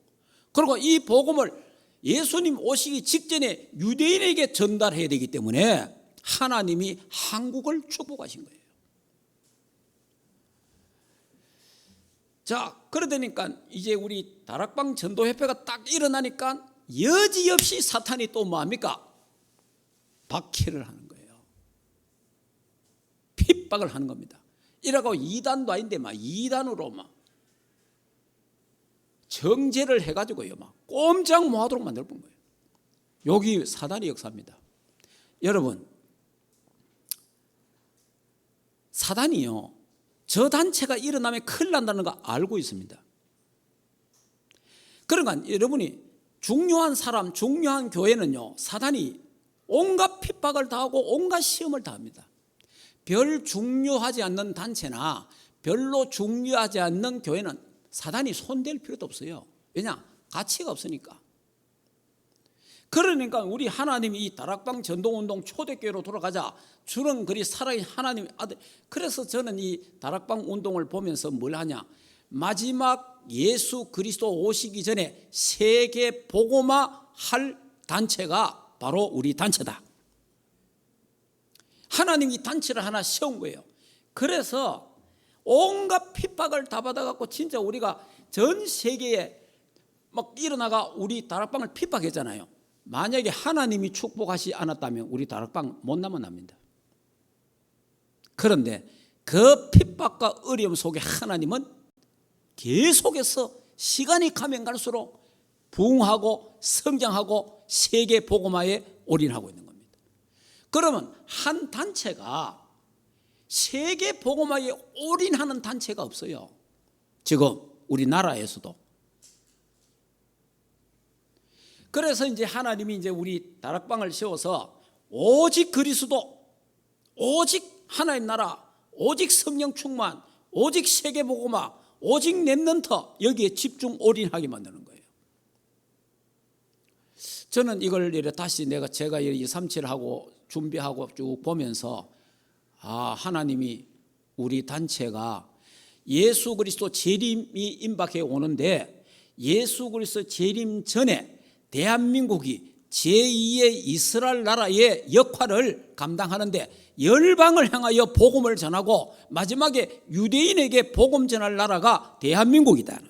그리고 이 복음을 예수님 오시기 직전에 유대인에게 전달해야 되기 때문에 하나님이 한국을 축복하신 거예요. 자, 그러다니까 이제 우리 다락방 전도협회가 딱 일어나니까 여지없이 사탄이 또 뭐합니까? 박해를 하는 거예요. 핍박을 하는 겁니다. 이라고 이단도 아닌데 막 이단으로 막 정죄를 해가지고요, 막 꼼짝 못하도록 만들어본 거예요. 여기 사단의 역사입니다. 여러분, 사단이요, 저 단체가 일어나면 큰일 난다는 거 알고 있습니다. 그러니까 여러분이 중요한 사람, 중요한 교회는요, 사단이 온갖 핍박을 다하고 온갖 시험을 다합니다. 별 중요하지 않는 단체나 별로 중요하지 않는 교회는 사단이 손댈 필요도 없어요. 왜냐? 가치가 없으니까. 그러니까 우리 하나님이 이 다락방 전도운동 초대교회로 돌아가자, 주는 그리 살아있는 하나님의 아들. 그래서 저는 이 다락방 운동을 보면서 뭘 하냐, 마지막 예수 그리스도 오시기 전에 세계 복음화 할 단체가 바로 우리 단체다. 하나님이 이 단체를 하나 세운 거예요. 그래서 온갖 핍박을 다 받아갖고 진짜 우리가 전 세계에 막 일어나가 우리 다락방을 핍박했잖아요. 만약에 하나님이 축복하지 않았다면 우리 다락방 못 남아납니다. 그런데 그 핍박과 어려움 속에 하나님은 계속해서 시간이 가면 갈수록 부흥하고 성장하고 세계 복음화에 올인하고 있는 겁니다. 그러면 한 단체가 세계 복음화에 올인하는 단체가 없어요. 지금 우리나라에서도. 그래서 이제 하나님이 이제 우리 다락방을 세워서 오직 그리스도, 오직 하나님 나라, 오직 성령 충만, 오직 세계 복음화, 오직 렘넌트, 여기에 집중 올인하게 만드는 거예요. 저는 이걸 다시 제가 237하고 준비하고 쭉 보면서 하나님이 우리 단체가 예수 그리스도 재림이 임박해 오는데 예수 그리스도 재림 전에 대한민국이 제2의 이스라엘 나라의 역할을 감당하는데 열방을 향하여 복음을 전하고 마지막에 유대인에게 복음 전할 나라가 대한민국이다.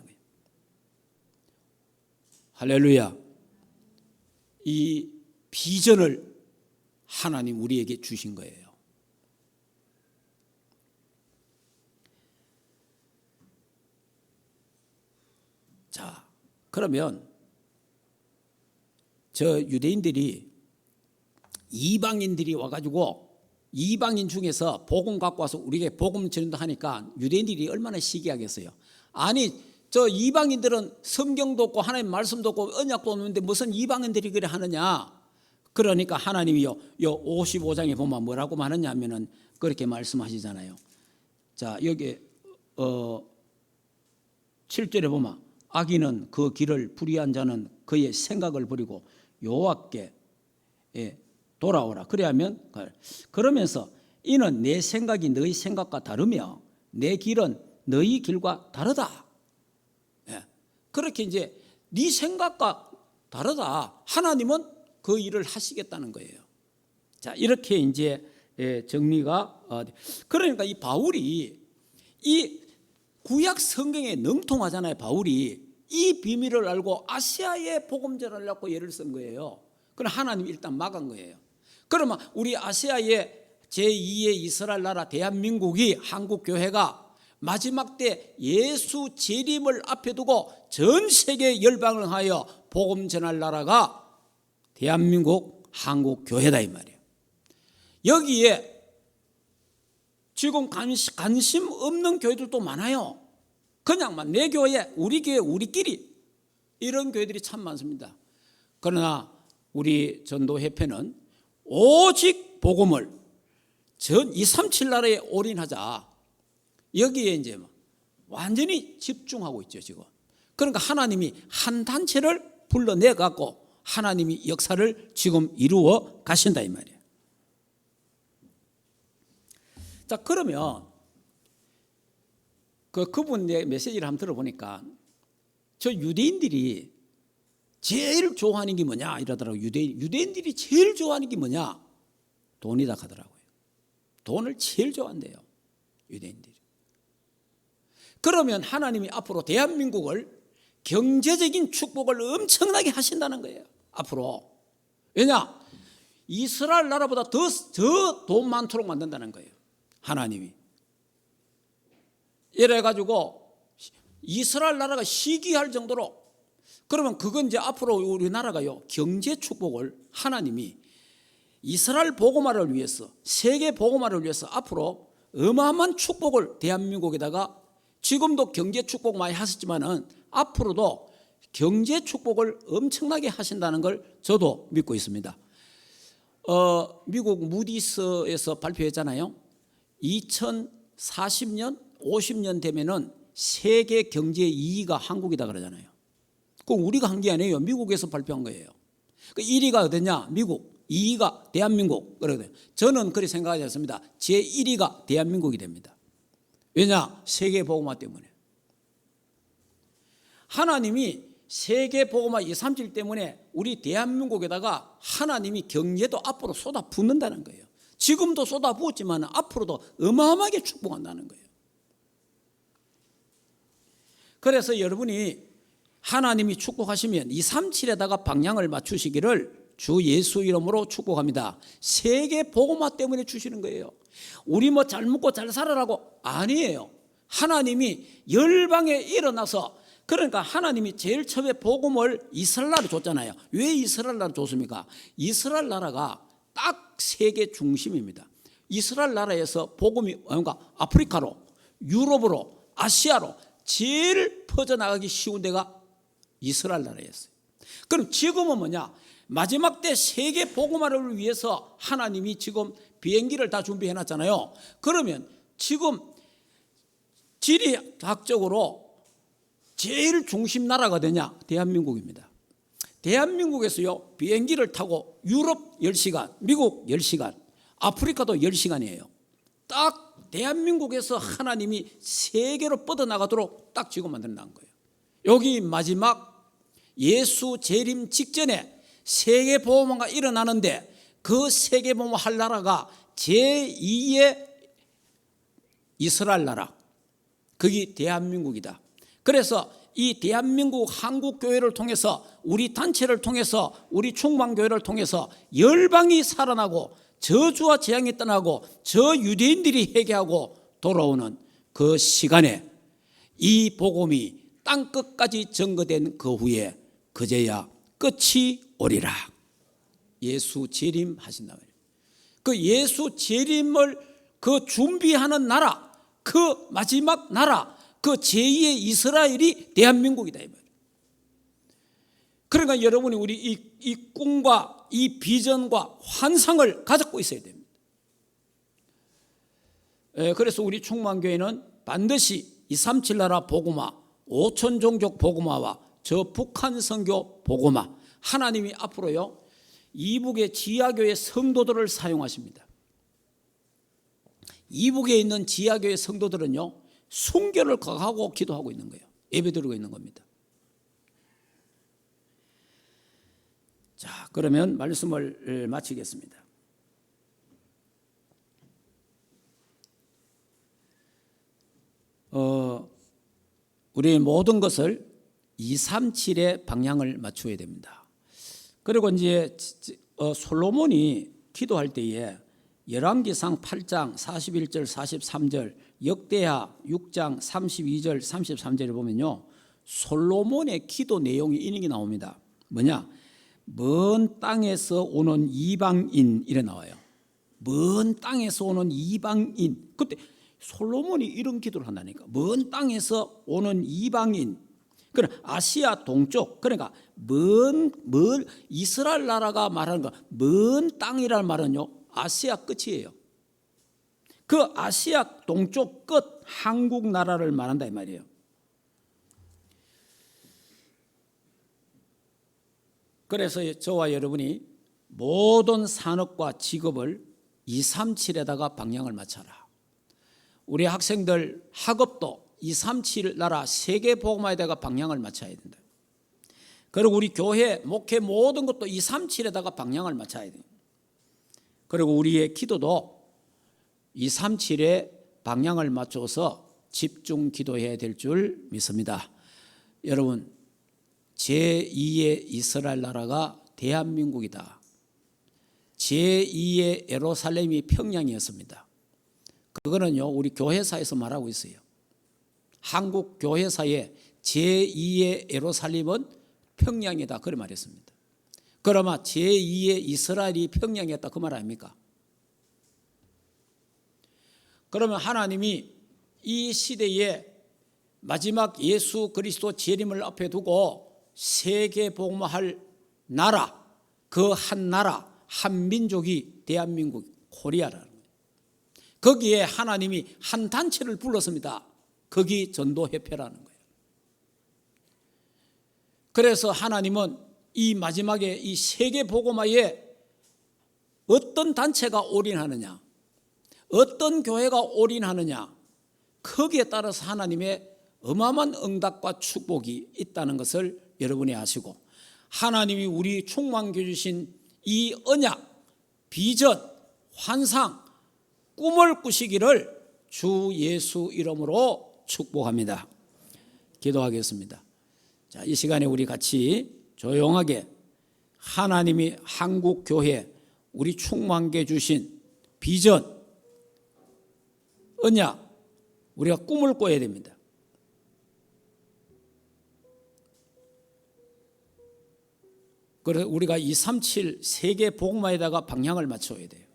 할렐루야. 이 비전을 하나님 우리에게 주신 거예요. 자, 그러면 저 유대인들이 이방인들이 와가지고 이방인 중에서 복음 갖고 와서 우리에게 복음 전도 하니까 유대인들이 얼마나 시기하겠어요. 아니 저 이방인들은 성경도 없고 하나님 말씀도 없고 언약도 없는데 무슨 이방인들이 그래 하느냐. 그러니까 하나님이요 55장에 보면 뭐라고 말하냐 하면은 그렇게 말씀하시잖아요. 자 여기 7절에 보면 악인은 그 길을 불의한 자는 그의 생각을 버리고 여호와께 돌아오라. 그래야면 그러면서 이는 내 생각이 너희 생각과 다르며 내 길은 너희 길과 다르다. 예. 그렇게 이제 네 생각과 다르다. 하나님은 그 일을 하시겠다는 거예요. 자, 이렇게 이제 정리가 그러니까 이 바울이 이 구약 성경에 능통하잖아요. 바울이 이 비밀을 알고 아시아에 복음 전하려고 예를 쓴 거예요. 그럼 하나님이 일단 막은 거예요. 그러면 우리 아시아의 제2의 이스라엘 나라 대한민국이 한국교회가 마지막 때 예수 재림을 앞에 두고 전 세계 열방을 하여 복음 전할 나라가 대한민국 한국교회다 이 말이에요. 여기에 지금 관심 없는 교회들도 많아요. 그냥만 내 교회, 우리 교회, 우리끼리 이런 교회들이 참 많습니다. 그러나 우리 전도협회는 오직 복음을 전 237 나라에 올인하자. 여기에 이제 완전히 집중하고 있죠 지금. 그러니까 하나님이 한 단체를 불러내 갖고 하나님이 역사를 지금 이루어 가신다 이 말이에요. 자, 그러면 그분의 메시지를 한번 들어보니까 저 유대인들이 제일 좋아하는 게 뭐냐 이러더라고요. 유대인들이 제일 좋아하는 게 뭐냐? 돈이다 하더라고요. 돈을 제일 좋아한대요. 유대인들이. 그러면 하나님이 앞으로 대한민국을 경제적인 축복을 엄청나게 하신다는 거예요. 앞으로. 왜냐? 이스라엘 나라보다 더 돈 많도록 만든다는 거예요. 하나님이. 이래가지고 이스라엘 나라가 시기할 정도로 그러면 그건 이제 앞으로 우리나라가요 경제 축복을 하나님이 이스라엘 복음화를 위해서 세계 복음화를 위해서 앞으로 어마어마한 축복을 대한민국에다가 지금도 경제 축복 많이 하셨지만은 앞으로도 경제 축복을 엄청나게 하신다는 걸 저도 믿고 있습니다. 미국 무디스에서 발표했잖아요. 2040년, 50년 되면은 세계 경제 2위가 한국이다 그러잖아요. 그건 우리가 한 게 아니에요. 미국에서 발표한 거예요. 1위가 어디냐? 미국. 2위가 대한민국. 그러거든요. 저는 그렇게 생각하지 않습니다. 제1위가 대한민국이 됩니다. 왜냐? 세계 복음화 때문에. 하나님이 세계 복음화 237 때문에 우리 대한민국에다가 하나님이 경제도 앞으로 쏟아붓는다는 거예요. 지금도 쏟아부었지만 앞으로도 어마어마하게 축복한다는 거예요. 그래서 여러분이 하나님이 축복하시면 237에다가 방향을 맞추시기를 주 예수 이름으로 축복합니다. 세계 복음화 때문에 주시는 거예요. 우리 뭐 잘 먹고 잘 살아라고 아니에요. 하나님이 열방에 일어나서 그러니까 하나님이 제일 처음에 복음을 이스라엘 나라에 줬잖아요. 왜 이스라엘 나라에 줬습니까? 이스라엘 나라가 딱 세계 중심입니다. 이스라엘 나라에서 복음이 그러니까 아프리카로, 유럽으로, 아시아로 제일 퍼져나가기 쉬운 데가 이스라엘 나라였어요. 그럼 지금은 뭐냐? 마지막 때 세계 복음화를 위해서 하나님이 지금 비행기를 다 준비해 놨잖아요. 그러면 지금 지리학적으로 제일 중심 나라가 되냐? 대한민국입니다. 대한민국에서요 비행기를 타고 유럽 10시간, 미국 10시간, 아프리카도 10시간이에요. 딱 대한민국에서 하나님이 세계로 뻗어나가도록 딱 지금 만든다는 거예요. 여기 마지막 예수 재림 직전에 세계 복음화가 일어나는데 그 세계 복음화 할 나라가 제2의 이스라엘 나라, 그게 대한민국이다. 그래서 이 대한민국 한국교회를 통해서 우리 단체를 통해서 우리 충만교회를 통해서 열방이 살아나고 저주와 재앙이 떠나고 저 유대인들이 회개하고 돌아오는 그 시간에 이 복음이 땅끝까지 전거된 그 후에 그제야 끝이 오리라. 예수 재림하신다 말이에요. 그 예수 재림을 그 준비하는 나라, 그 마지막 나라, 그 제2의 이스라엘이 대한민국이다 이 말이에요. 그러니까 여러분이 우리 이 꿈과 이 비전과 환상을 가지고 있어야 됩니다. 그래서 우리 충만교회는 반드시 237 나라 복음화, 5천 종족 복음화와 저 북한 선교 복음화, 하나님이 앞으로요 이북의 지하교회 성도들을 사용하십니다. 이북에 있는 지하교회 성도들은요, 순결을 각하고 기도하고 있는 거예요. 예배드리고 있는 겁니다. 자, 그러면 말씀을 마치겠습니다. 우리 모든 것을 237의 방향을 맞춰야 됩니다. 그리고 이제 솔로몬이 기도할 때에 열왕기상 8장 41절 43절, 역대하 6장 32절 33절을 보면요, 솔로몬의 기도 내용이 이렇게 나옵니다. 뭐냐? 먼 땅에서 오는 이방인 이래 나와요. 먼 땅에서 오는 이방인. 그때 솔로몬이 이런 기도를 한다니까. 먼 땅에서 오는 이방인. 그러니까 아시아 동쪽, 그러니까 먼 이스라엘 나라가 말하는 거, 먼 땅이라는 말은요, 아시아 끝이에요. 그 아시아 동쪽 끝 한국 나라를 말한다 이 말이에요. 그래서 저와 여러분이 모든 산업과 직업을 237에다가 방향을 맞춰라. 우리 학생들 학업도 237 나라 세계복음화에다가 방향을 맞춰야 된다. 그리고 우리 교회 목회 모든 것도 237에다가 방향을 맞춰야 돼요. 그리고 우리의 기도도 237에 방향을 맞춰서 집중 기도해야 될 줄 믿습니다. 여러분, 제2의 이스라엘 나라가 대한민국이다. 제2의 예루살렘이 평양이었습니다. 그거는요, 우리 교회사에서 말하고 있어요. 한국 교회사의 제2의 예루살렘은 평양이다, 그런 말했습니다. 그러면 제2의 이스라엘이 평양이었다, 그 말 아닙니까? 그러면 하나님이 이 시대에 마지막 예수 그리스도 재림을 앞에 두고 세계 복음화할 나라, 그 한 나라, 한 민족이 대한민국 코리아라는 거예요. 거기에 하나님이 한 단체를 불렀습니다. 거기 전도협회라는 거예요. 그래서 하나님은 이 마지막에 이 세계 복음화에 어떤 단체가 올인하느냐, 어떤 교회가 올인하느냐, 거기에 따라서 하나님의 어마어마한 응답과 축복이 있다는 것을 여러분이 아시고, 하나님이 우리 충만케 주신 이 언약, 비전, 환상, 꿈을 꾸시기를 주 예수 이름으로 축복합니다. 기도하겠습니다. 자, 이 시간에 우리 같이 조용하게 하나님이 한국 교회 우리 충만케 주신 비전, 언약, 우리가 꿈을 꿔야 됩니다. 그래서 우리가 237 세계 복음화에다가 방향을 맞춰야 돼요.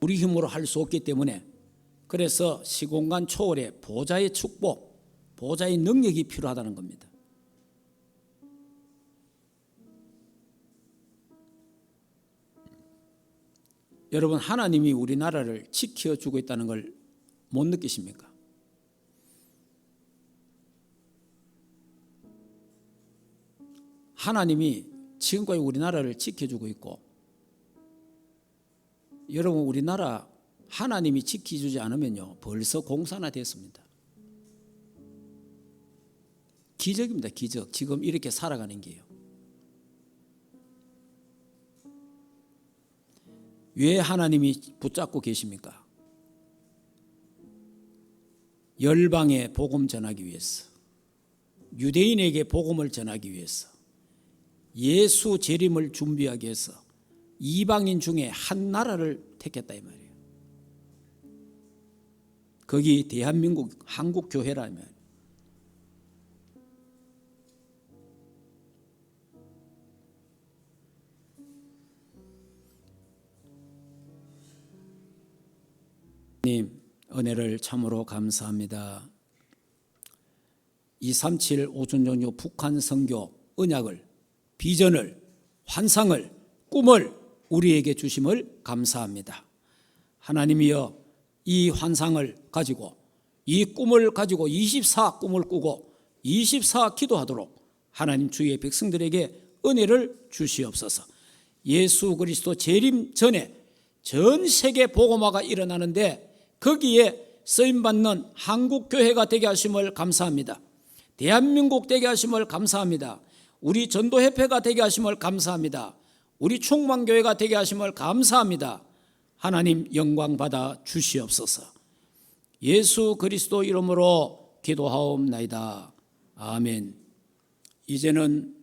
우리 힘으로 할 수 없기 때문에, 그래서 시공간 초월의 보좌의 축복, 보좌의 능력이 필요하다는 겁니다. 여러분, 하나님이 우리나라를 지켜주고 있다는 걸 못 느끼십니까? 하나님이 지금까지 우리나라를 지켜주고 있고, 여러분, 우리나라 하나님이 지켜주지 않으면요, 벌써 공산화 됐습니다. 기적입니다, 기적. 지금 이렇게 살아가는 게요. 왜 하나님이 붙잡고 계십니까? 열방에 복음 전하기 위해서, 유대인에게 복음을 전하기 위해서, 예수 재림을 준비하기 위해서 이방인 중에 한 나라를 택했다 이 말이에요. 거기 대한민국 한국 교회라면, 하나님 은혜를 참으로 감사합니다. 237 오순절요 북한 선교 언약을, 비전을, 환상을, 꿈을 우리에게 주심을 감사합니다. 하나님이여, 이 환상을 가지고 이 꿈을 가지고 24 꿈을 꾸고 24 기도하도록 하나님 주의 백성들에게 은혜를 주시옵소서. 예수 그리스도 재림 전에 전 세계 복음화가 일어나는데 거기에 쓰임받는 한국교회가 되게 하심을 감사합니다. 대한민국 되게 하심을 감사합니다. 우리 전도협회가 되게 하심을 감사합니다. 우리 충만교회가 되게 하심을 감사합니다. 하나님 영광 받아 주시옵소서. 예수 그리스도 이름으로 기도하옵나이다. 아멘. 이제는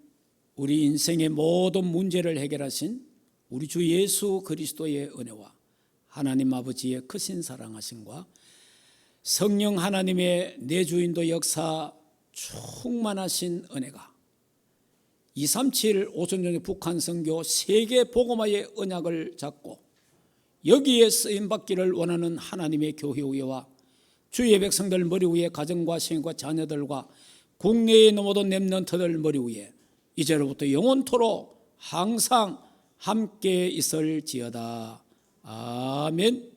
우리 인생의 모든 문제를 해결하신 우리 주 예수 그리스도의 은혜와 하나님 아버지의 크신 사랑하심과 성령 하나님의 내주인도 역사 충만하신 은혜가 237 오순절의 북한 선교 세계 복음화의 언약을 잡고 여기에 쓰임받기를 원하는 하나님의 교회와 주의 백성들 머리 위에 가정과 생과 자녀들과 국내의 모든 렘넌트들 머리 위에 이제로부터 영원토록 항상 함께 있을지어다. 아멘.